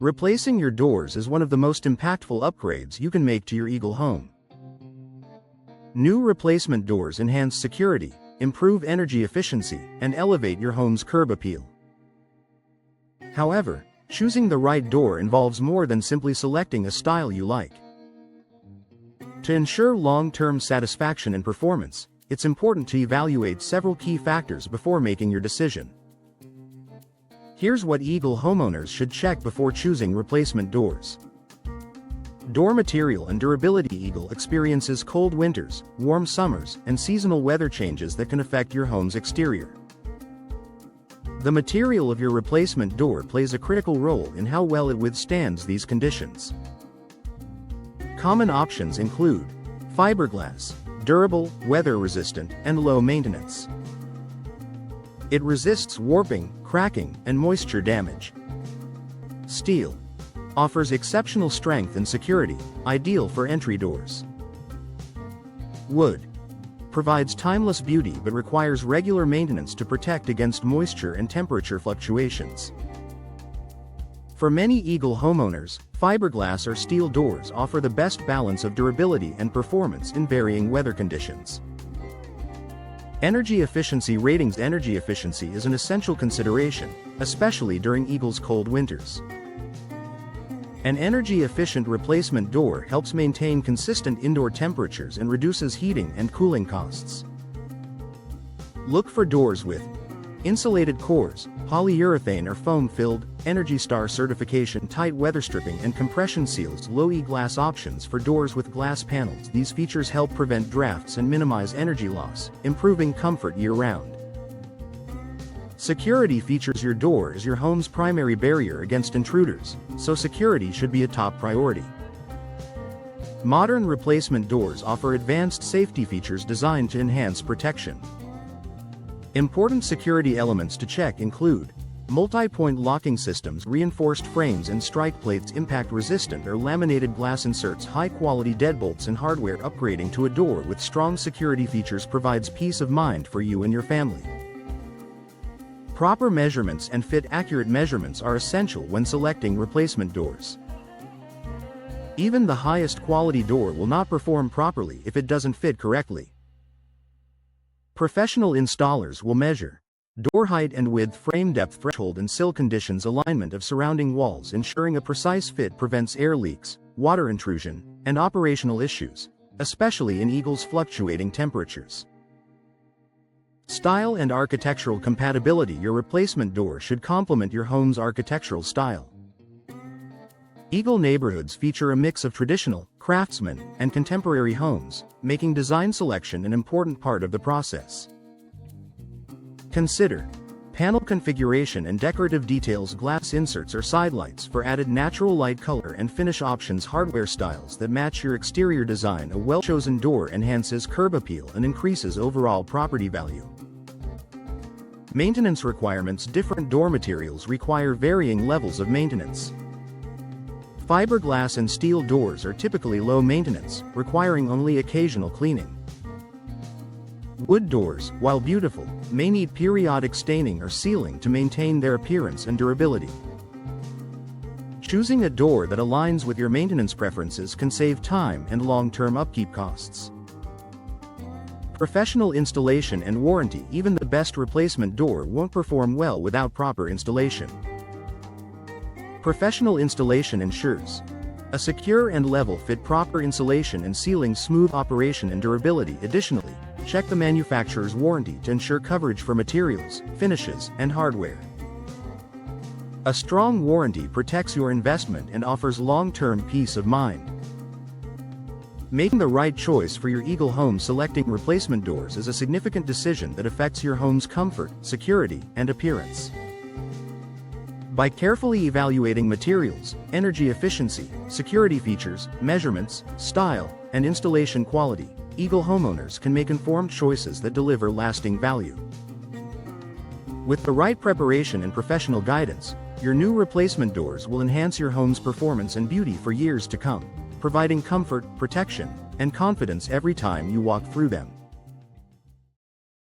Replacing your doors is one of the most impactful upgrades you can make to your Eagle home. New replacement doors enhance security, improve energy efficiency, and elevate your home's curb appeal. However, choosing the right door involves more than simply selecting a style you like. To ensure long-term satisfaction and performance, it's important to evaluate several key factors before making your decision. Here's what Eagle homeowners should check before choosing replacement doors. Door material and durability. Eagle experiences cold winters, warm summers, and seasonal weather changes that can affect your home's exterior. The material of your replacement door plays a critical role in how well it withstands these conditions. Common options include fiberglass, durable, weather-resistant, and low maintenance. It resists warping, cracking, and moisture damage. Steel offers exceptional strength and security, ideal for entry doors. Wood provides timeless beauty but requires regular maintenance to protect against moisture and temperature fluctuations. For many Eagle homeowners, fiberglass or steel doors offer the best balance of durability and performance in varying weather conditions. Energy efficiency ratings. Energy efficiency is an essential consideration, especially during Eagle's cold winters. An energy-efficient replacement door helps maintain consistent indoor temperatures and reduces heating and cooling costs. Look for doors with insulated cores, polyurethane or foam-filled, Energy Star certification, tight weather stripping and compression seals. Low E-glass options for doors with glass panels. These features help prevent drafts and minimize energy loss, improving comfort year-round. Security features. Your door is your home's primary barrier against intruders, so security should be a top priority. Modern replacement doors offer advanced safety features designed to enhance protection. Important security elements to check include multi-point locking systems, reinforced frames and strike plates, impact-resistant or laminated glass inserts, high-quality deadbolts and hardware. Upgrading to a door with strong security features provides peace of mind for you and your family. Proper measurements and fit. Accurate measurements are essential when selecting replacement doors. Even the highest quality door will not perform properly if it doesn't fit correctly. Professional installers will measure door height and width, frame depth, threshold and sill conditions, alignment of surrounding walls. Ensuring a precise fit prevents air leaks, water intrusion, and operational issues, especially in Eagle's fluctuating temperatures. Style and architectural compatibility. Your replacement door should complement your home's architectural style. Eagle neighborhoods feature a mix of traditional, craftsman, and contemporary homes, making design selection an important part of the process. Consider panel configuration and decorative details. Glass inserts or sidelights for added natural light, color and finish options. Hardware styles that match your exterior design. A well-chosen door enhances curb appeal and increases overall property value. Maintenance requirements. Different door materials require varying levels of maintenance. Fiberglass and steel doors are typically low maintenance, requiring only occasional cleaning. Wood doors, while beautiful, may need periodic staining or sealing to maintain their appearance and durability. Choosing a door that aligns with your maintenance preferences can save time and long-term upkeep costs. Professional installation and warranty. Even the best replacement door won't perform well without proper installation. Professional installation ensures a secure and level fit, proper insulation and sealing, smooth operation and durability. Additionally, check the manufacturer's warranty to ensure coverage for materials, finishes, and hardware. A strong warranty protects your investment and offers long-term peace of mind. Making the right choice for your Eagle home. Selecting replacement doors is a significant decision that affects your home's comfort, security, and appearance. By carefully evaluating materials, energy efficiency, security features, measurements, style, and installation quality, Eagle homeowners can make informed choices that deliver lasting value. With the right preparation and professional guidance, your new replacement doors will enhance your home's performance and beauty for years to come, providing comfort, protection, and confidence every time you walk through them.